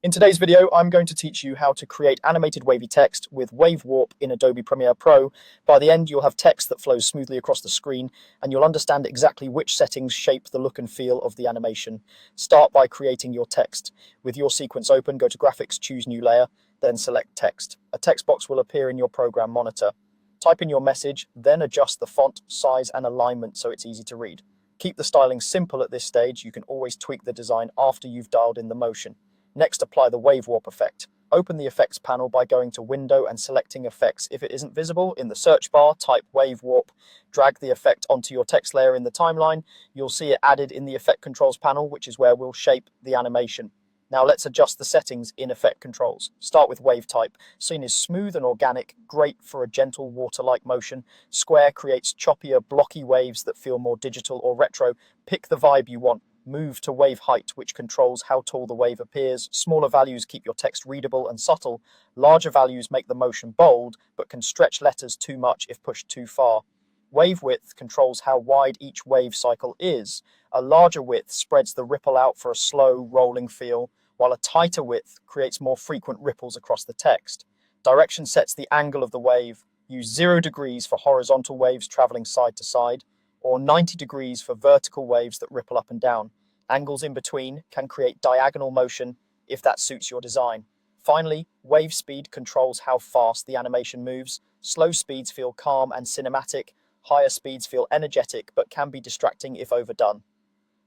In today's video, I'm going to teach you how to create animated wavy text with Wave Warp in Adobe Premiere Pro. By the end, you'll have text that flows smoothly across the screen, and you'll understand exactly which settings shape the look and feel of the animation. Start by creating your text. With your sequence open, go to Graphics, choose New Layer, then select Text. A text box will appear in your program monitor. Type in your message, then adjust the font, size, and alignment so it's easy to read. Keep the styling simple at this stage. You can always tweak the design after you've dialed in the motion. Next, apply the wave warp effect. Open the effects panel by going to Window and selecting Effects. If it isn't visible, in the search bar, type wave warp. Drag the effect onto your text layer in the timeline. You'll see it added in the Effect Controls panel, which is where we'll shape the animation. Now let's adjust the settings in Effect Controls. Start with Wave Type. Scene is smooth and organic, great for a gentle water-like motion. Square creates choppier, blocky waves that feel more digital or retro. Pick the vibe you want. Move to Wave Height, which controls how tall the wave appears. Smaller values keep your text readable and subtle. Larger values make the motion bold, but can stretch letters too much if pushed too far. Wave Width controls how wide each wave cycle is. A larger width spreads the ripple out for a slow, rolling feel, while a tighter width creates more frequent ripples across the text. Direction sets the angle of the wave. Use 0 degrees for horizontal waves traveling side to side, or 90 degrees for vertical waves that ripple up and down. Angles in between can create diagonal motion if that suits your design. Finally, wave speed controls how fast the animation moves. Slow speeds feel calm and cinematic. Higher speeds feel energetic but can be distracting if overdone.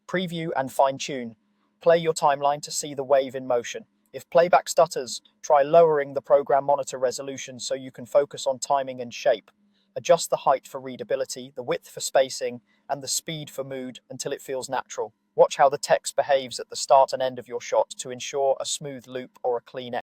Preview and fine-tune. Play your timeline to see the wave in motion. If playback stutters, try lowering the program monitor resolution so you can focus on timing and shape. Adjust the height for readability, the width for spacing, and the speed for mood until it feels natural. Watch how the text behaves at the start and end of your shot to ensure a smooth loop or a clean